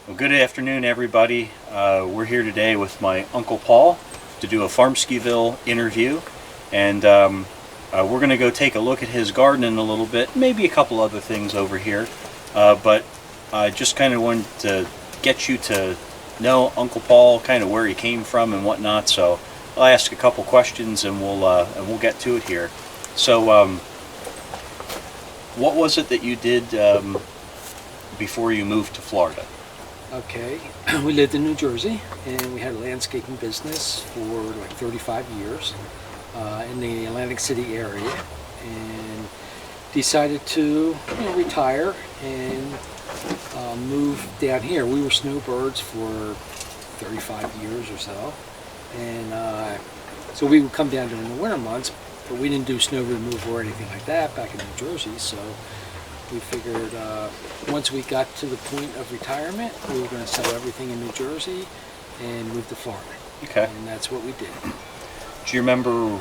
Well, good afternoon, everybody. We're here today with my Uncle Paul to do a Farmwskiville interview, and we're going to go take a look at his garden in a little bit, maybe a couple other things over here, but I just kind of wanted to get you to know Uncle Paul, kind of where he came from and whatnot. So I'll ask a couple questions and we'll get to it here. So, what was it that you did before you moved to Florida? Okay, we lived in New Jersey and we had a landscaping business for like 35 years in the Atlantic City area, and decided to retire and move down here. We were snowbirds for 35 years or so, and so we would come down during the winter months, but we didn't do snow removal or anything like that back in New Jersey. So we figured once we got to the point of retirement, we were going to sell everything in New Jersey and move to Florida. Okay. And that's what we did. Do you remember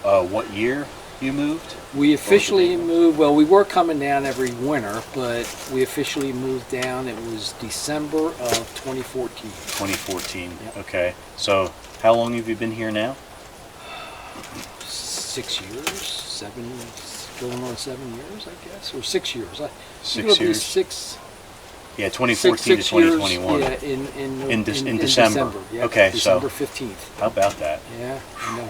what year you moved? We officially moved, well, we were coming down every winter, but we officially moved down, it was December of 2014. 2014, Yep. Okay. So how long have you been here now? 6 years, going on 7 years, I guess, or 6 years. 6 years? Six. Yeah, 2014 to 2021. Years, yeah, In in December. Yeah, Okay, December so 15th. how about that? Yeah,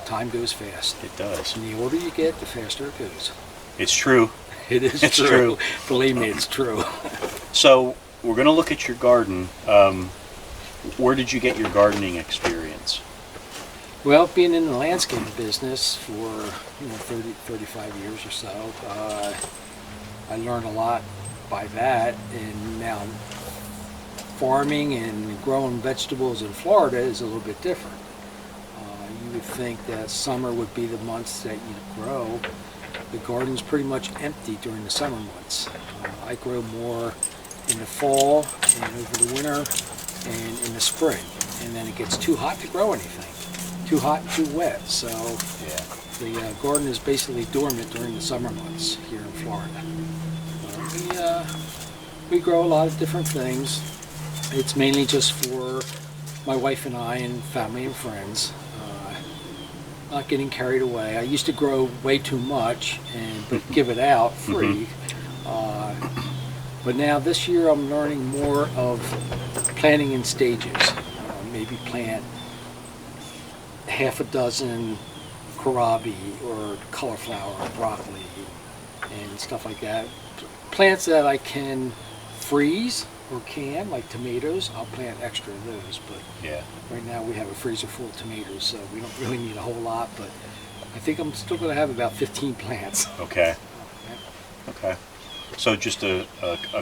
time goes fast. It does. And the older you get, the faster it goes. It's true. It is It's true. true. Believe me, it's true. So we're going to look at your garden. Where did you get your gardening experience? Well, being in the landscape business for 35 years or so, I learned a lot by that, and now farming and growing vegetables in Florida is a little bit different. You would think that summer would be the months that you grow. The garden's pretty much empty during the summer months. I grow more in the fall and over the winter and in the spring, and then it gets too hot to grow anything. Too hot and too wet, so Yeah. the garden is basically dormant during the summer months here in Florida. We grow a lot of different things. It's mainly just for my wife and I and family and friends. Not getting carried away. I used to grow way too much but give it out free. But now this year I'm learning more of planting in stages. Maybe plant half a dozen kohlrabi or cauliflower or broccoli and stuff like that. Plants that I can freeze or can, like tomatoes, I'll plant extra of those. But Yeah. right now we have a freezer full of tomatoes, so we don't really need a whole lot. But I think I'm still going to have about 15 plants. Okay. Okay. So just a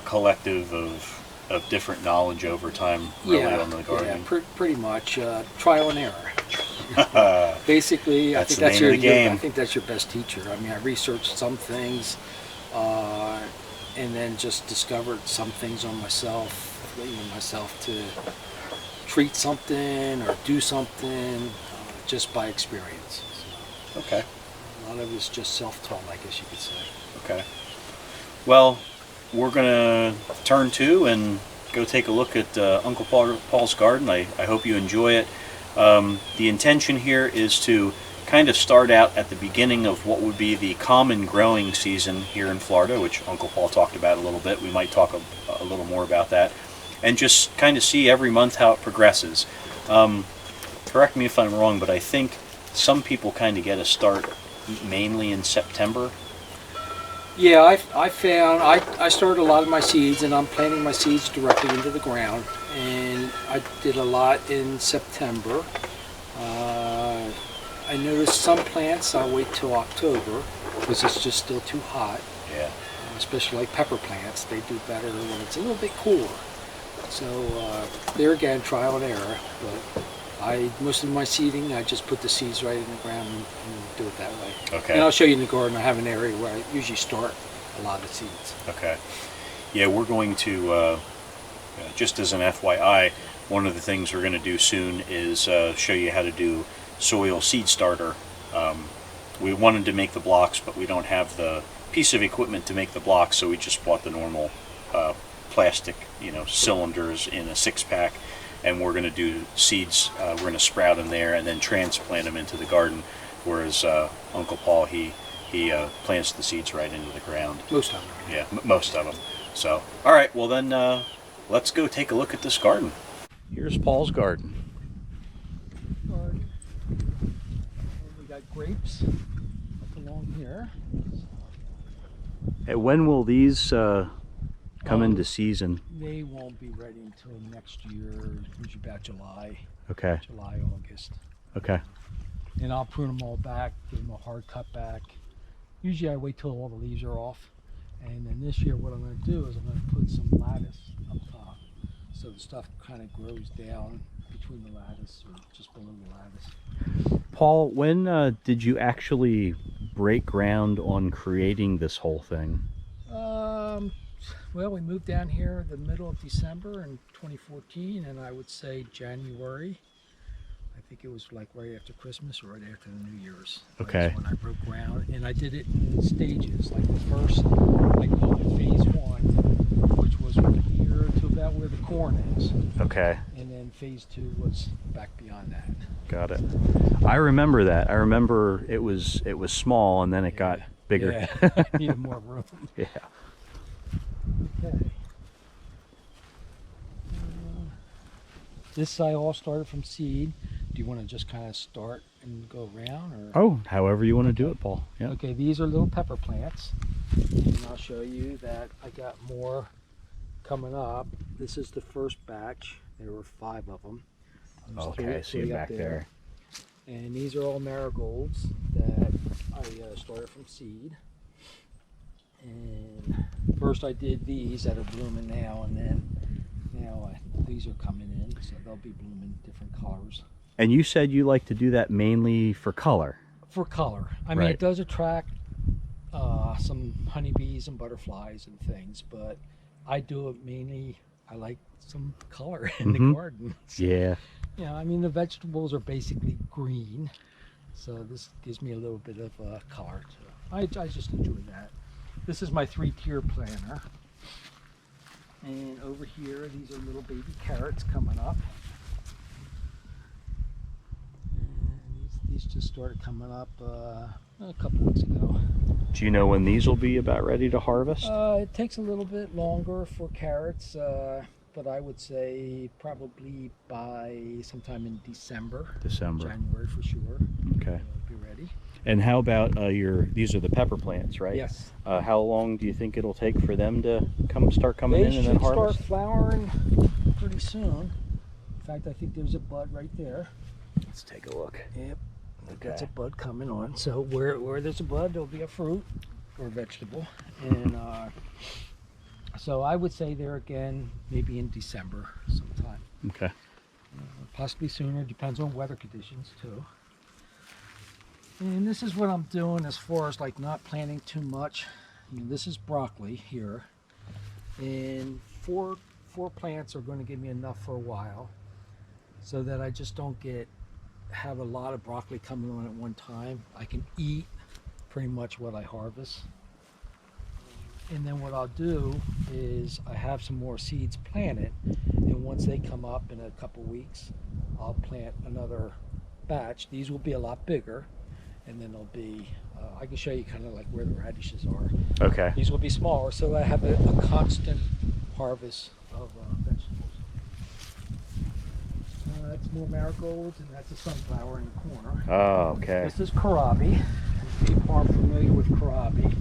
collective of different knowledge over time, really, on the gardening. Yeah, pretty much trial and error. Basically, I That's think the that's name of the game. I think that's your best teacher. I mean, I researched some things, and then just discovered some things on myself, to treat something or do something just by experience. So Okay. a lot of it's just self-taught, I guess you could say. Okay. Well, we're going to turn to and go take a look at Uncle Paul's garden. I hope you enjoy it. The intention here is to kind of start out at the beginning of what would be the common growing season here in Florida, which Uncle Paul talked about a little bit. We might talk a little more about that, and just kind of see every month how it progresses. Correct me if I'm wrong, but I think some people kind of get a start mainly in September. Yeah, I found I started a lot of my seeds, and I'm planting my seeds directly into the ground, and I did a lot in September. I noticed some plants I'll wait till October because it's just still too hot. Yeah. Especially like pepper plants, they do better when it's a little bit cooler. So there again, trial and error. But most of my seeding, I just put the seeds right in the ground and do it that way. Okay. And I'll show you in the garden. I have an area where I usually start a lot of seeds. Okay. Yeah, we're going to, just as an FYI, one of the things we're going to do soon is show you how to do soil seed starter. We wanted to make the blocks, but we don't have the piece of equipment to make the blocks, so we just bought the normal plastic, cylinders in a 6-pack, and we're going to do seeds. We're going to sprout them there and then transplant them into the garden. Whereas Uncle Paul, he plants the seeds right into the ground. Most of them. Yeah, most of them. So, all right, well then, let's go take a look at this garden. Here's Paul's garden. We got grapes up along here. Hey, when will these come into season? They won't be ready until next year, usually about July. Okay. July, August. Okay. And I'll prune them all back, give them a hard cut back. Usually I wait till all the leaves are off. And then this year what I'm going to do is I'm going to put some lattice up top. So the stuff kind of grows down between the lattice or just below the lattice. Paul, when did you actually break ground on creating this whole thing? Well, we moved down here the middle of December in 2014, and I would say January. I think it was like right after Christmas or right after the New Year's. Okay. That's when I broke ground, and I did it in stages. Like the first, I call it phase 1, which was from here to about where the corn is. Okay. And then phase 2 was back beyond that. Got it. I remember that. I remember it was small and then it got bigger. Yeah, I needed more room. Yeah. Okay. This I all started from seed. Do you want to just kind of start and go around, or? Oh, however you want to do it, Paul. Yeah. Okay, these are little pepper plants, and I'll show you that I got more coming up. This is the first batch. There were 5 of them. Okay, see it back there. And these are all marigolds that I started from seed. And first I did these that are blooming now, and then now these are coming in, so they'll be blooming different colors. And you said you like to do that mainly for color. For color. I mean, it does attract some honeybees and butterflies and things, but I do it mainly, I like some color in the garden. So, yeah. Yeah, I mean, the vegetables are basically green, so this gives me a little bit of color too. I just enjoy that. This is my 3-tier planter. And over here, these are little baby carrots coming up. And these just started coming up a couple weeks ago. Do you know when these will be about ready to harvest? It takes a little bit longer for carrots, but I would say probably by sometime in December. January for sure. Okay. They'll be ready. And how about these are the pepper plants, right? Yes. How long do you think it'll take for them to start coming in and then harvest? They should start flowering pretty soon. In fact, I think there's a bud right there. Let's take a look. Yep. Okay. That's a bud coming on. So where there's a bud, there'll be a fruit or a vegetable. And so I would say there again, maybe in December sometime. Okay. Possibly sooner, depends on weather conditions too. And this is what I'm doing as far as like not planting too much. I mean, this is broccoli here, and four plants are going to give me enough for a while, so that I just don't have a lot of broccoli coming on at one time. I can eat pretty much what I harvest. And then what I'll do is I have some more seeds planted, and once they come up in a couple weeks, I'll plant another batch. These will be a lot bigger. And then there'll be, I can show you kind of like where the radishes are. Okay. These will be smaller, so I have a constant harvest of vegetables. That's more marigolds, and that's a sunflower in the corner. Oh, okay. This is kohlrabi. People aren't familiar with kohlrabi.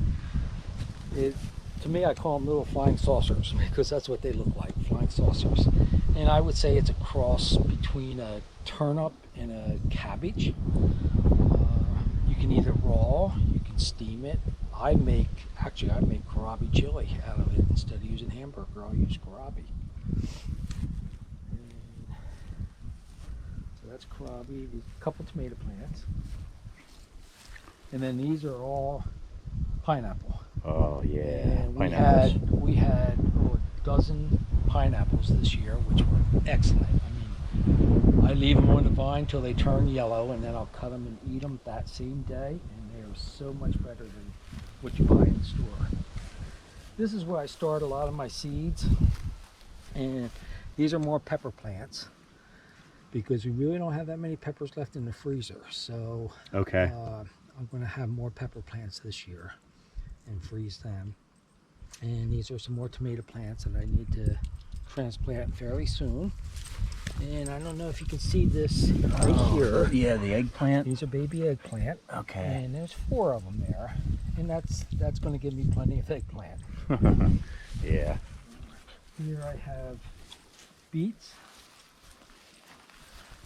To me, I call them little flying saucers because that's what they look like, flying saucers. And I would say it's a cross between a turnip and a cabbage. You can eat it raw, you can steam it. I make kohlrabi chili out of it. Instead of using hamburger, I'll use kohlrabi. So that's kohlrabi, a couple tomato plants. And then these are all pineapple. Oh yeah, and pineapples. we had a dozen pineapples this year, which were excellent. I mean, I leave them on the vine till they turn yellow, and then I'll cut them and eat them that same day, and they are so much better than what you buy in the store. this is where I stored a lot of my seeds, and these are more pepper plants because we really don't have that many peppers left in the freezer. So Okay. I'm going to have more pepper plants this year and freeze them. And these are some more tomato plants that I need to transplant fairly soon. And I don't know if you can see this right here. Yeah, the eggplant. These are baby eggplant. Okay. And there's 4 of them there. And that's going to give me plenty of eggplant. Yeah. Here I have beets.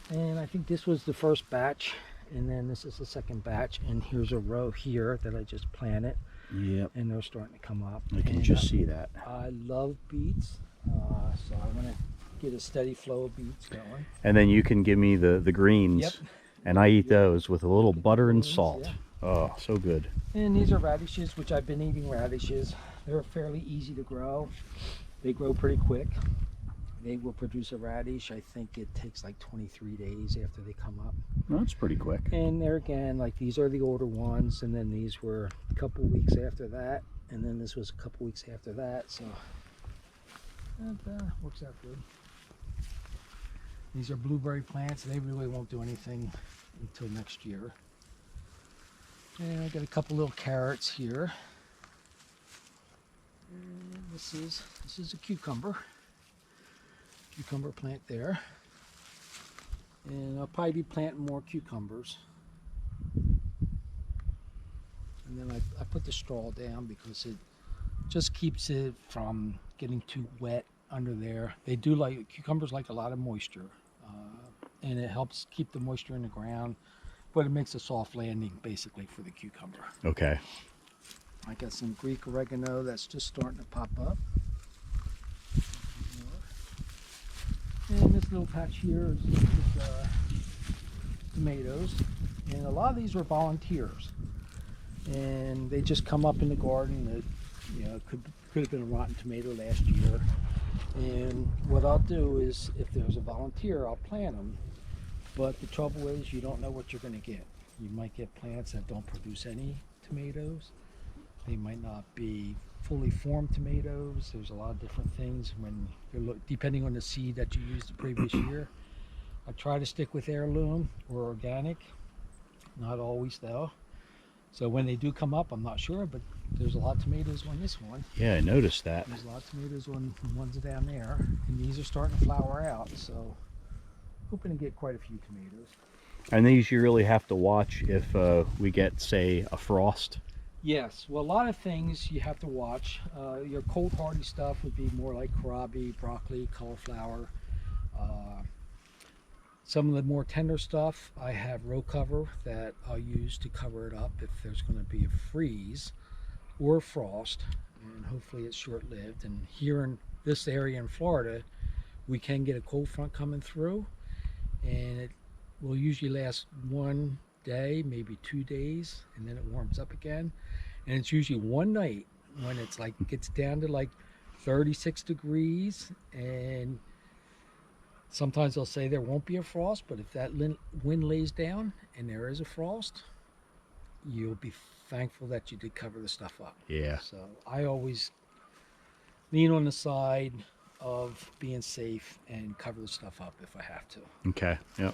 And I think this was the first batch. And then this is the second batch. And here's a row here that I just planted. Yep. And they're starting to come up. I can just see that. I love beets. So I'm going to get a steady flow of beets going. And then you can give me the greens. Yep. And I eat those with a little butter and Greens, salt. yeah. Oh, so good. And these are radishes, which I've been eating radishes. They're fairly easy to grow. They grow pretty quick. They will produce a radish. I think it takes like 23 days after they come up. Well, that's pretty quick. And there again, like these are the older ones, and then these were a couple weeks after that, and then this was a couple weeks after that, so that works out good. These are blueberry plants. They really won't do anything until next year. And I got a couple little carrots here. And this is a cucumber plant there. And I'll probably be planting more cucumbers. And then I put the straw down because it just keeps it from getting too wet under there. They do like, cucumbers like a lot of moisture. And it helps keep the moisture in the ground, but it makes a soft landing basically for the cucumber. Okay. I got some Greek oregano that's just starting to pop up. And this little patch here is tomatoes. And a lot of these were volunteers. And they just come up in the garden that, you know, could have been a rotten tomato last year. And what I'll do is, if there's a volunteer, I'll plant them. But the trouble is, you don't know what you're going to get. You might get plants that don't produce any tomatoes. They might not be fully formed tomatoes. There's a lot of different things when you're depending on the seed that you used the previous year. I try to stick with heirloom or organic. Not always though. So when they do come up, I'm not sure, but there's a lot of tomatoes on this one. Yeah, I noticed that. There's a lot of tomatoes on the ones down there, and these are starting to flower out, so hoping to get quite a few tomatoes. And these you really have to watch if we get, say, a frost. Yes, well, a lot of things you have to watch. Your cold hardy stuff would be more like kohlrabi, broccoli, cauliflower. Some of the more tender stuff, I have row cover that I'll use to cover it up if there's going to be a freeze or a frost, and hopefully it's short-lived. And here in this area in Florida, we can get a cold front coming through, and it will usually last 1 day, maybe 2 days, and then it warms up again. And it's usually one night when it's like gets down to like 36 degrees, and sometimes they'll say there won't be a frost, but if that wind lays down and there is a frost, you'll be thankful that you did cover the stuff up. Yeah. So I always lean on the side of being safe and cover the stuff up if I have to. Okay. Yep.